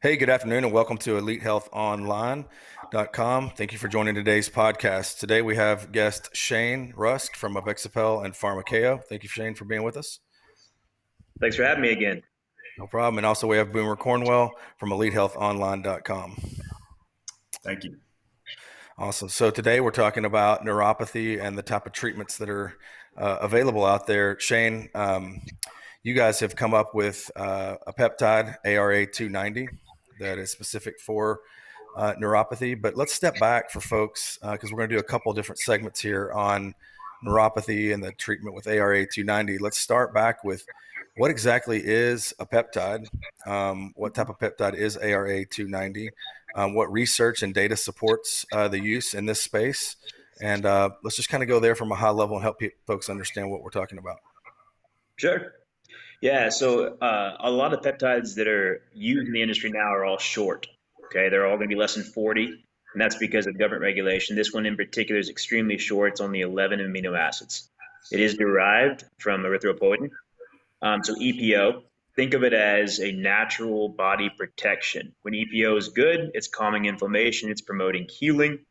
Hey, good afternoon, and welcome to EliteHealthOnline.com. Thank you for joining today's podcast. Today we have guest Shane Rusk from Avexapel and Pharmakeo. Thank you, Shane, for being with us. Thanks for having me again. No problem. And also we have Boomer Cornwell from EliteHealthOnline.com. Thank you. Awesome. So today we're talking about neuropathy and the type of treatments that are available out there. Shane, you guys have come up with a peptide, ARA-290, that is specific for neuropathy. But let's step back for folks because we're going to do a couple of different segments here on neuropathy and the treatment with ARA-290. Let's start back with what exactly is a peptide? What type of peptide is ARA-290? What research and data supports the use in this space? And let's just kind of go there from a high level and help folks understand what we're talking about. Sure. Yeah, so a lot of peptides that are used in the industry now are all short. Okay, they're all going to be less than 40, and that's because of government regulation. This one in particular is extremely short. It's only 11 amino acids. It is derived from erythropoietin. So EPO, think of it as a natural body protection. When EPO is good, it's calming inflammation, it's promoting healing.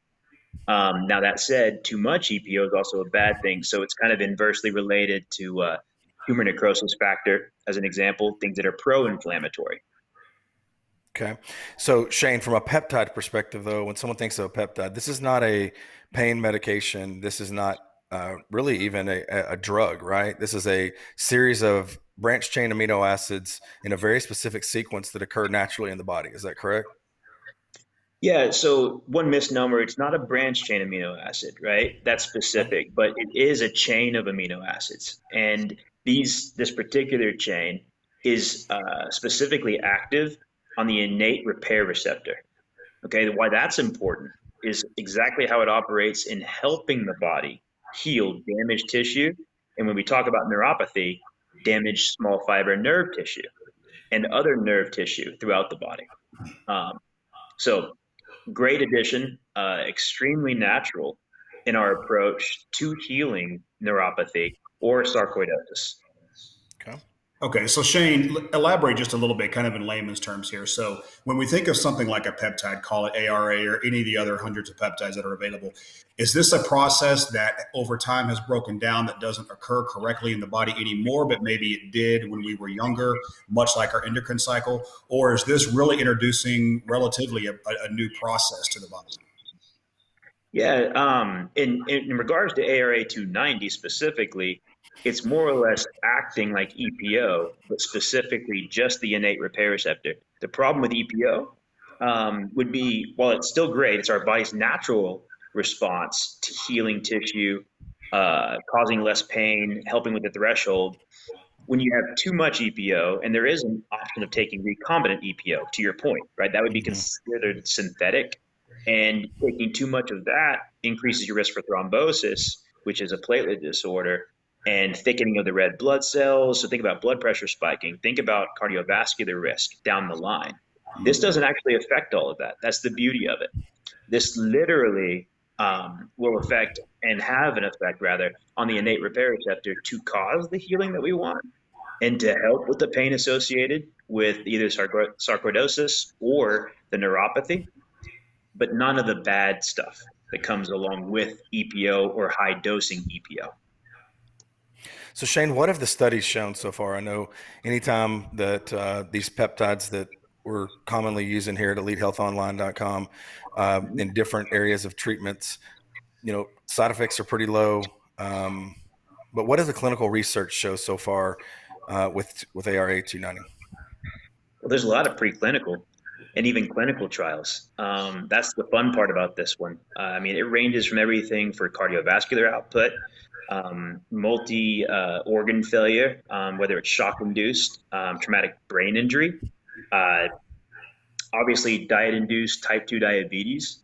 Now that said, too much EPO is also a bad thing. So it's kind of inversely related to tumor necrosis factor, as an example, things that are pro-inflammatory. Okay. So Shane, from a peptide perspective, though, when someone thinks of a peptide, this is not a pain medication. This is not really even a drug, right? This is a series of branched chain amino acids in a very specific sequence that occur naturally in the body. Is that correct? Yeah, so one misnomer, it's not a branched chain amino acid, right? That's specific, but it is a chain of amino acids. And this particular chain is specifically active on the innate repair receptor. Okay, why that's important is exactly how it operates in helping the body heal damaged tissue. And when we talk about neuropathy, damaged small fiber nerve tissue and other nerve tissue throughout the body. So great addition, extremely natural in our approach to healing neuropathy or sarcoidosis. Okay, so Shane, elaborate just a little bit, kind of in layman's terms here. So when we think of something like a peptide, call it ARA or any of the other hundreds of peptides that are available, is this a process that over time has broken down that doesn't occur correctly in the body anymore, but maybe it did when we were younger, much like our endocrine cycle? Or is this really introducing a new process to the body? Yeah, in regards to ARA-290 specifically, it's more or less acting like EPO, but specifically just the innate repair receptor. The problem with EPO would be, while it's still great, it's our body's natural response to healing tissue, causing less pain, helping with the threshold. When you have too much EPO, and there is an option of taking recombinant EPO, to your point, right? That would be considered synthetic. And taking too much of that increases your risk for thrombosis, which is a platelet disorder, and thickening of the red blood cells. So think about blood pressure spiking. Think about cardiovascular risk down the line. This doesn't actually affect all of that. That's the beauty of it. This literally will affect and have an effect, rather, on the innate repair receptor to cause the healing that we want and to help with the pain associated with either sarcoidosis or the neuropathy, but none of the bad stuff that comes along with EPO or high dosing EPO. So Shane, what have the studies shown so far? I know anytime that these peptides that we're commonly using here at EliteHealthOnline.com in different areas of treatments, side effects are pretty low. But what does the clinical research show so far with ARA-290? Well, there's a lot of preclinical and even clinical trials. That's the fun part about this one. It ranges from everything for cardiovascular output, multi-organ failure, whether it's shock-induced, traumatic brain injury, obviously diet-induced type 2 diabetes,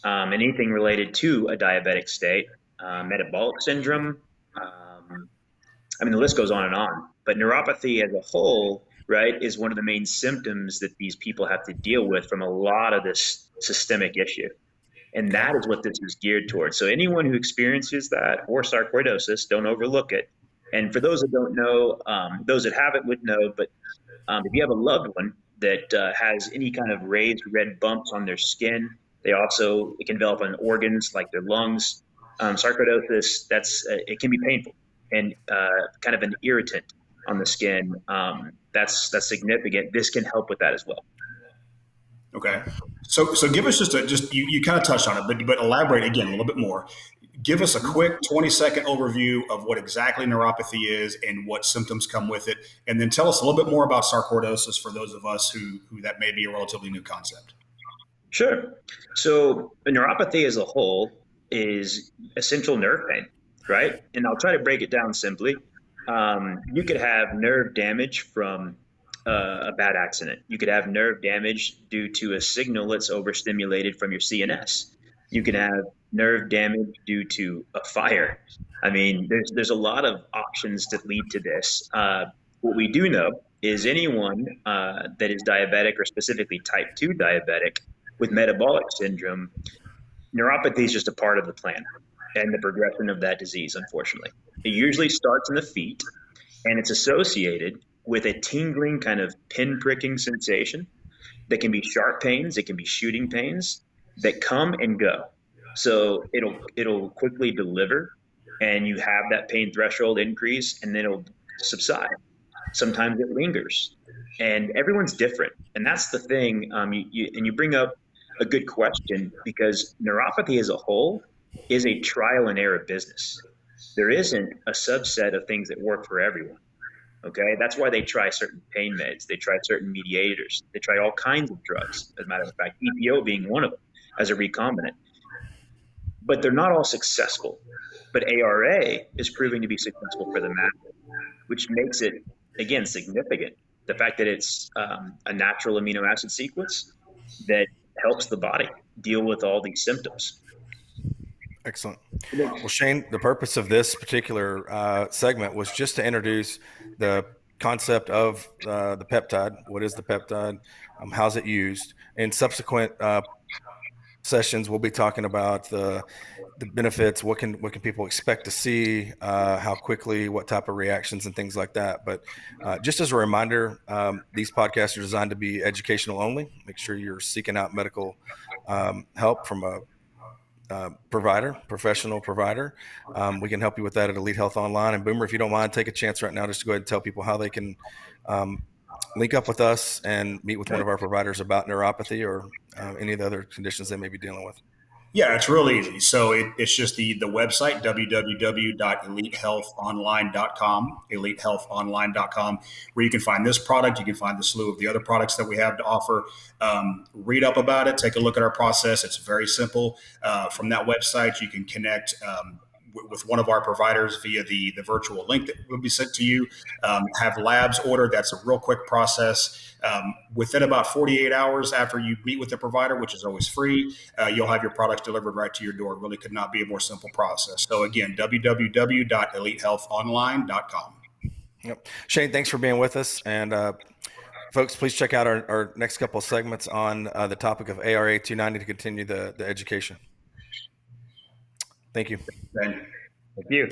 anything related to a diabetic state, metabolic syndrome. The list goes on and on. But neuropathy as a whole, right, is one of the main symptoms that these people have to deal with from a lot of this systemic issue. And that is what this is geared towards. So anyone who experiences that or sarcoidosis, don't overlook it. And for those that don't know, those that have it would know, but if you have a loved one that has any kind of raised red bumps on their skin. It can develop on organs like their lungs. Sarcoidosis, it can be painful and kind of an irritant on the skin. That's significant. This can help with that as well. Okay. So give us you kind of touched on it, but elaborate again a little bit more. Give us a quick 20-second overview of what exactly neuropathy is and what symptoms come with it. And then tell us a little bit more about sarcoidosis for those of us who that may be a relatively new concept. Sure. So neuropathy as a whole is essential nerve pain, right? And I'll try to break it down simply. You could have nerve damage from a bad accident. You could have nerve damage due to a signal that's overstimulated from your CNS. You can have nerve damage due to a fire. I mean, there's a lot of options that lead to this. What we do know is anyone that is diabetic, or specifically type 2 diabetic with metabolic syndrome, neuropathy is just a part of the plan and the progression of that disease, unfortunately. It usually starts in the feet, and it's associated with a tingling kind of pin-pricking sensation that can be sharp pains, it can be shooting pains that come and go. So it'll quickly deliver, and you have that pain threshold increase, and then it'll subside. Sometimes it lingers, and everyone's different. And that's the thing. You bring up a good question, because neuropathy as a whole is a trial and error business. There isn't a subset of things that work for everyone. Okay, that's why they try certain pain meds, they try certain mediators, they try all kinds of drugs. As a matter of fact, EPO being one of them as a recombinant. But they're not all successful. But ARA is proving to be successful for the masses, which makes it, again, significant. The fact that it's a natural amino acid sequence that helps the body deal with all these symptoms. Excellent. Well, Shane, the purpose of this particular segment was just to introduce the concept of the peptide. What is the peptide? How's it used? In subsequent sessions, we'll be talking about the benefits. What can people expect to see? How quickly? What type of reactions and things like that. But just as a reminder, these podcasts are designed to be educational only. Make sure you're seeking out medical help from a professional provider. We can help you with that at Elite Health Online. And Boomer, if you don't mind, take a chance right now just to go ahead and tell people how they can link up with us and meet with one of our providers about neuropathy or any of the other conditions they may be dealing with. Yeah, it's real easy. So it's just the website, www.elitehealthonline.com, elitehealthonline.com, where you can find this product. You can find the slew of the other products that we have to offer. Read up about it. Take a look at our process. It's very simple. From that website, you can connect with one of our providers via the virtual link that will be sent to you. Have labs ordered. That's a real quick process. Within about 48 hours after you meet with the provider, which is always free, you'll have your products delivered right to your door. It really could not be a more simple process. So again, www.elitehealthonline.com. Yep. Shane, thanks for being with us. And folks, please check out our next couple of segments on the topic of ARA 290 to continue the education. Thank you. Thank you.